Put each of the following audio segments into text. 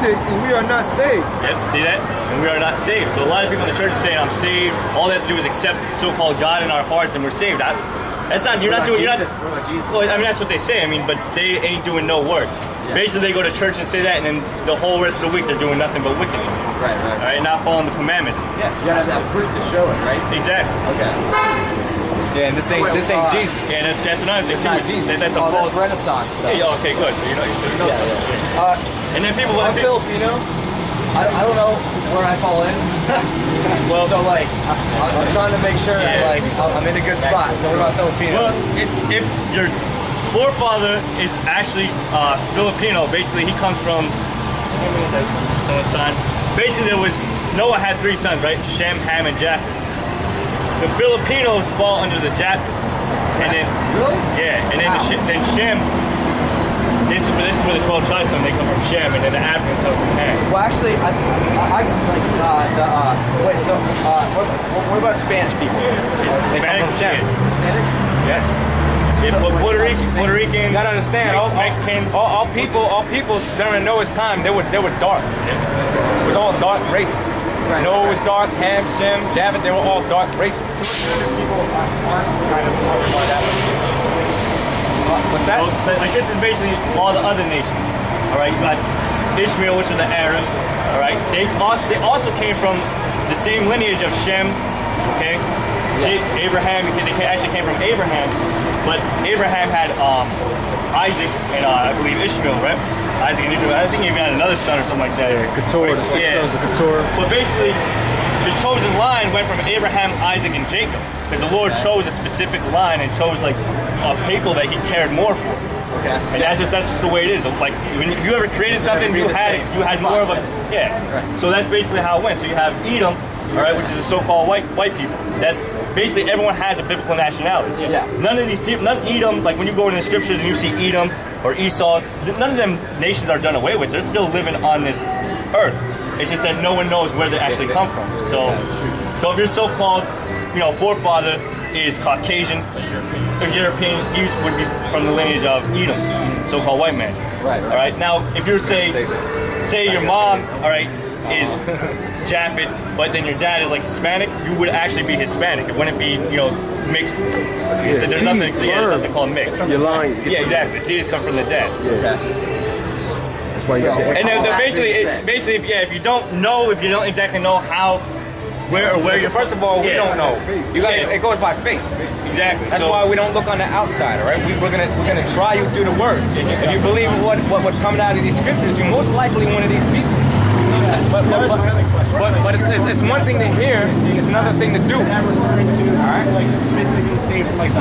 Melchizedek, and we are not saved. Yep, see that? And we are not saved. So a lot of people in the church are saying, I'm saved. All they have to do is accept so-called God in our hearts and we're saved. That's not, you're not doing, you're not, well, I mean, that's what they say, I mean, but they ain't doing no works. Yeah. Basically, they go to church and say that, and then the whole rest of the week they're doing nothing but wickedness. Right. All right, not following the commandments. Yeah, you gotta have fruit to show it, right? Exactly. Okay. Yeah, and this ain't Jesus. Yeah, that's another thing. It's not Jesus. That's a false. That's Renaissance stuff. Yeah, okay, good. So you know something. And then people. I'm Filipino. I don't know where I fall in. Well, so like, I'm trying to make sure that like I'm in a good spot. So what about Filipinos? Well, if your forefather is actually Filipino, basically he comes from. Basically, Noah had 3 sons, right? Shem, Ham, and Japheth. The Filipinos fall under the Japheth, and then yeah, and then then Shem. This is where the 12 tribes come. They come from Shem, and then the Africans come from Ham. Well, actually, I wait. So, what about Spanish people? Spanish, Hispanics? Yeah. Puerto Ricans. You gotta understand, Mexicans. All people during Noah's time, they were dark. It was all dark races. Right. Noah was dark, Ham, Shem, Japheth, they were all dark races. People aren't kind of covered by that. What's that? So, like this is basically all the other nations. All right, you got Ishmael, which are the Arabs. All right, they also came from the same lineage of Shem. Okay, Abraham. They actually came from Abraham, but Abraham had Isaac and I believe Ishmael, right? Isaac and Ishmael. I think he even had another son or something like that. Yeah, Keturah, the 6 sons of Keturah. But basically, the chosen line went from Abraham, Isaac, and Jacob, because the Lord chose a specific line and chose like people that He cared more for. Okay. And that's just the way it is. Like when you ever created something, you had more of a Right. So that's basically how it went. So you have Edom, all right, which is the so-called white people. That's basically everyone has a biblical nationality. Yeah. None of these people, none of Edom, like when you go into the scriptures and you see Edom or Esau, none of them nations are done away with. They're still living on this earth. It's just that no one knows where they actually come from. So if your so-called, forefather is Caucasian or European, he would be from the lineage of Edom, so-called white man. Right. All right. Now, if you're say your mom, all right, is Japheth, but then your dad is like Hispanic, you would actually be Hispanic. It wouldn't be, mixed. So there's nothing called mixed. You're lying. Yeah, exactly. The seeds come from the dad. Okay. That's why you got the And then basically, if you don't exactly know how, where you're. First of all, we don't know. It goes by faith. Exactly. That's why we don't look on the outside, all right? We're gonna try you through the word. If you believe in what's coming out of these scriptures, you're most likely one of these people. But it's one thing to hear, it's another thing to do. All right. Like basically being saved from like the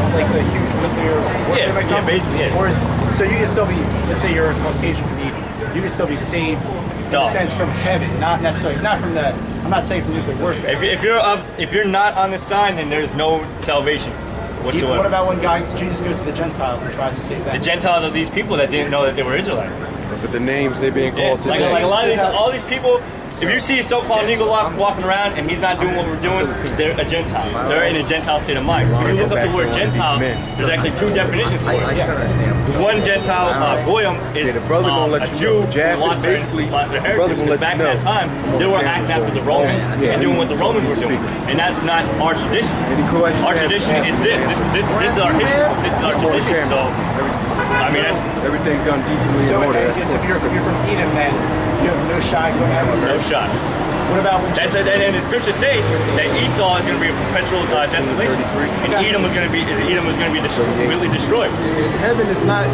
huge nuclear war. Yeah, basically. Yeah. Or so you can still be, let's say you're a Caucasian from Eden, you can still be saved in a sense from heaven, not necessarily, not from the. I'm not saying from nuclear warfare. If you're not on the sign, then there's no salvation whatsoever. What about when Jesus goes to the Gentiles and tries to save them? The Gentiles are these people that didn't know that they were Israelites. But the names they being called Like a lot of all these people. If you see a so-called Negro walking around and he's not doing what we're doing, they're a Gentile. They're in a Gentile state of mind. When you look up the word Gentile, there's actually 2 definitions for it. One Gentile, Goyim, is a Jew who lost their heritage. Because back at that time, they were acting after the Romans and doing what the Romans were doing. And that's not our tradition. Our tradition is this. This is our history. This is our tradition. So, I mean, that's everything done decently in order. If you're from Eden, then you have no shot going heaven. No shot. What about when and the scriptures say that Esau is going to be a perpetual desolation, and Edom was going to be completely destroyed. Heaven is not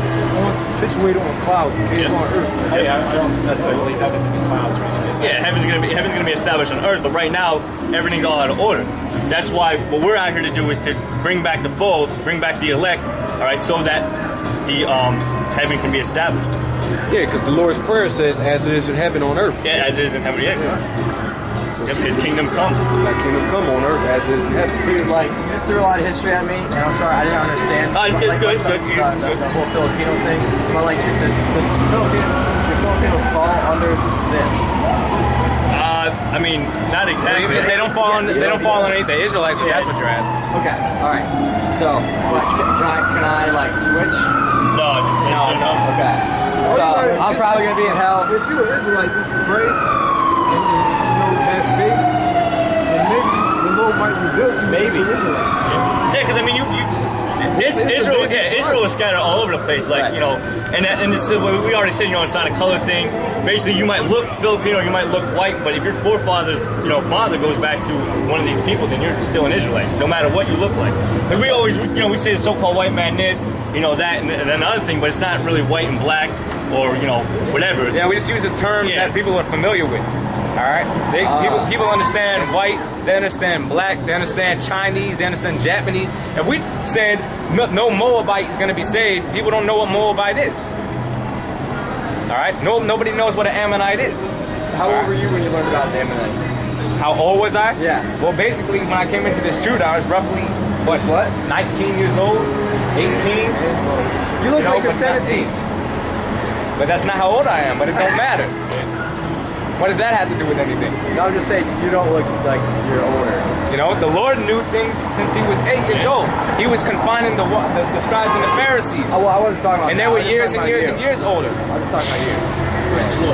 situated on clouds; it's on earth. Hey, I don't necessarily believe heaven's in the clouds or anything. Yeah, heaven's going to be established on earth, but right now everything's all out of order. That's why what we're out here to do is to bring back the fold, bring back the elect, all right, so that the heaven can be established. Yeah, because the Lord's Prayer says, "As it is in heaven on earth." Yeah, as it is in heaven. Yeah. Yep, His kingdom come. Thy kingdom come on earth as it is in heaven. Dude, like, you just threw a lot of history at me, and I'm sorry, I didn't understand. Oh, it's good. The whole Filipino thing. But like, the Filipinos fall under this. I mean, not exactly. They don't fall underneath the Israelites, if that's what you're asking. Okay, all right. So, what, can I like switch? No. Okay. So, I'm probably gonna be in hell. If you're an Israelite, just pray and have faith, and maybe the Lord might reveal to you that you're Israelite. Yeah, because I mean, Israel is scattered all over the place, like and this is what we already said, it's not a color thing. Basically, you might look Filipino, you might look white, but if your forefathers, father goes back to one of these people, then you're still an Israelite, no matter what you look like. Because we always, we say the so-called white man this, that, and another thing, but it's not really white and black or whatever. Yeah, we just use the terms that people are familiar with. All right, people understand white, they understand black, they understand Chinese, they understand Japanese. If we said no Moabite is going to be saved, people don't know what Moabite is. All right, nobody knows what an Ammonite is. How old were you when you learned about the Ammonite? How old was I? Yeah. Well, basically, when I came into this truth, I was roughly 19 years old, 18. You look like you're 17. But that's not how old I am. But it don't matter. What does that have to do with anything? No, I'm just saying you don't look like you're older. The Lord knew things since he was 8 years old. He was confining the scribes and the Pharisees. Oh, well, I wasn't talking about and that. they were years and years and years older. I was just talking about you.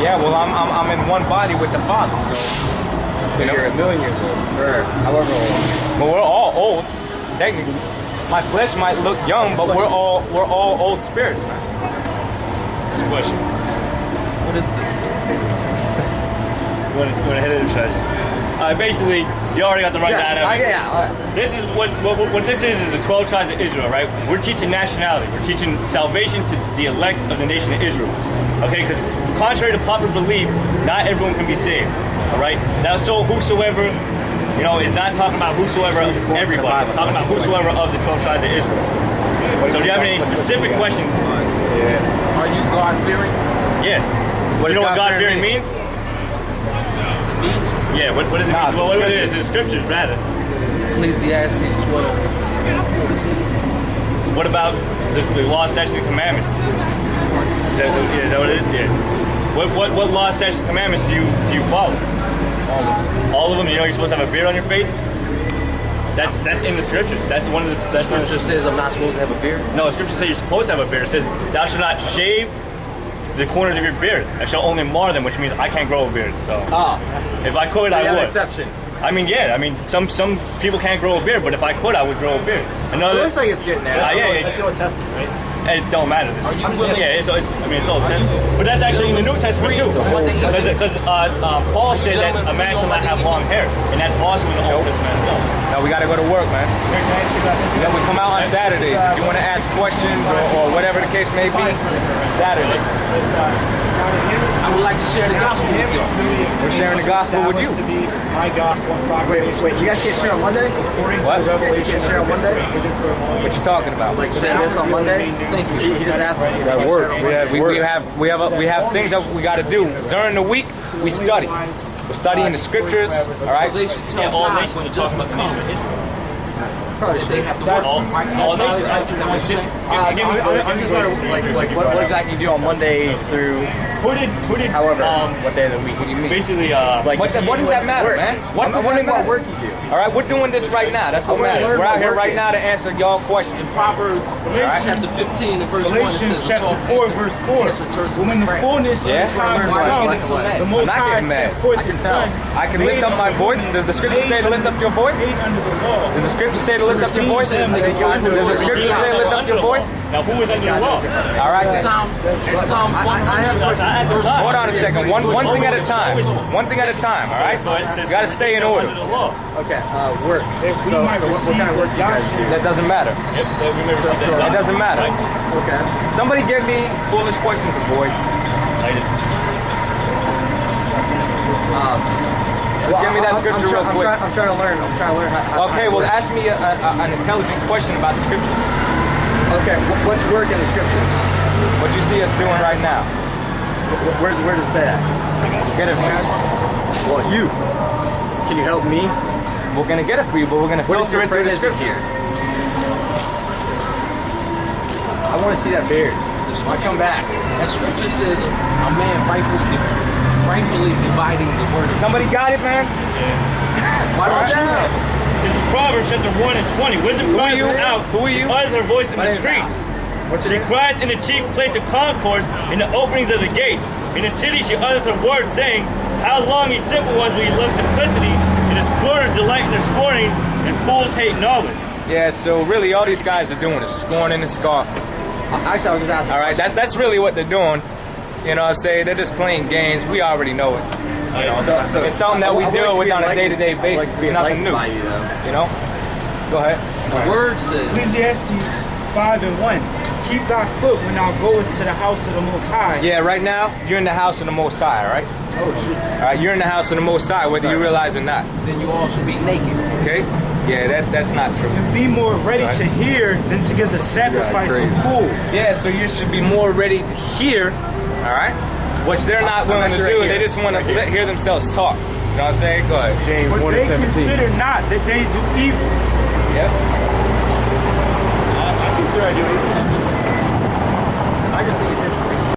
Yeah, well, I'm in one body with the Father, so you're a million years old, or however old. But we're all old, technically. My flesh might look young, but we're all old spirits, man. Question. What is this? You want to hit it or should I? Basically, you already got the rundown of it. This is what this is the 12 tribes of Israel, right? We're teaching nationality. We're teaching salvation to the elect of the nation of Israel. Okay, because contrary to popular belief, not everyone can be saved. All right. Now, so whosoever, is not talking about whosoever of everybody. It's talking about whosoever of the 12 tribes of Israel. So, do you have any specific questions? Are you God-fearing? Yeah. You know what God-fearing means? To me, Yeah, what does it mean? Well, what is it? The scriptures, rather. Ecclesiastes 12. What about the law, statutes, and commandments? Is that what it is? Yeah. What law, statutes, and commandments do you follow? All of them. All of them? You're supposed to have a beard on your face? That's in the scriptures. That's one of the. The scripture says I'm not supposed to have a beard. No, the scripture says you're supposed to have a beard. It says, "Thou shalt not shave the corners of your beard. I shall only mar them," which means I can't grow a beard. So, if I could, I would. Exception. I mean, some people can't grow a beard, but if I could, I would grow a beard. It looks like it's getting there. That's the Old Testament, right? It don't matter. It's Old Testament. But that's actually in the New Testament too. Because Paul said that a man shall not have long hair, and that's also in the Old Testament as well. Now we got to go to work, man. Then we come out on Saturdays. If you want to ask questions or whatever the case may be, Saturday. I would like to share the gospel with you. We're sharing the gospel with you. My gospel and proclamation. Wait, you guys can't share on Monday? What? You can't share on Monday? What you talking about? Like share this on Monday? Thank you. He just asked me. We got work. We have things that we got to do during the week. We study. We're studying the scriptures. All right. Yeah, all nations are talking about the nation of Israel. They have to work. All nations. I'm just wondering, like what exactly you do on Monday through Who did however what day of the week? What do you mean? basically Like What does that matter, work. man? I'm wondering what work you do. All right, we're doing this right now. That's what matters. We're out here right now to answer y'all questions. In Proverbs chapter 15 and verse 1, it Galatians says, chapter 4, verse 4. When the fullness of Yeah. the time was come, the Most I'm not High getting mad. sent forth His Son. I can lift up my voice. Does the scripture say to lift up your voice? Made under the law. Does the scripture say to lift up your voice? Does the scripture say lift up your voice? Now, who is under the law? All right. Psalms I have a question. Hold on a second. One thing at a time. One thing at a time. All right. You got to stay in order. Under the law. Okay, work. So what kind of work do you guys do? That doesn't matter. Yep, so we may receive that. It doesn't matter. Okay. Somebody give me foolish questions, boy. Let's give me that scripture real quick. I'm trying to learn. How Okay, well, ask me an intelligent question about the scriptures. Okay, what's work in the scriptures? What you see us doing right now. Where does it say that? Get it for you. Well, you. Can you help me? We're going to get it for you, but we're going to What filter it through the difference is it scriptures. I want to see that beard. The the scripture. come back. That scripture says a man rightfully dividing the word. Somebody got it, man? Why don't you have it? This is Proverbs chapter 1 and 20. Wisdom Who are cries you? out. Who are She you? utters her voice in My the name's streets. What's She your name? cried in the chief place of concourse, in the openings of the gates. In the city she utters her words, saying, how long ye simple ones will ye love simplicity, and the scorners delight in their scornings, and fools hate knowledge. Yeah, so really all these guys are doing is scorning and scoffing. Actually, I was just asking. All right, that's really what they're doing. You know what I'm saying? They're just playing games. We already know it. You know, So- it's something that we I would deal like with to on be a day-to-day enlightened. I would basis. like to be It's nothing enlightened new. by you, though. You know? Go ahead. The word says, Ecclesiastes 5:1. Keep thy foot when thou goest to the house of the Most High. Yeah, right now, you're in the house of the Most High, all right? Oh, shit. All right, you're in the house of the Most High, whether you realize or not. then you all should be naked. Okay? Yeah, that's not true. And be more ready Right. to hear than to give the sacrifice great. of fools. Yeah, so you should be more ready to hear, all right? Which they're not willing to sure do. I hear. They just want to hear themselves talk. You know what I'm saying? Go ahead. James But 1 they and 17. consider not that they do evil. Yep. I consider I do it.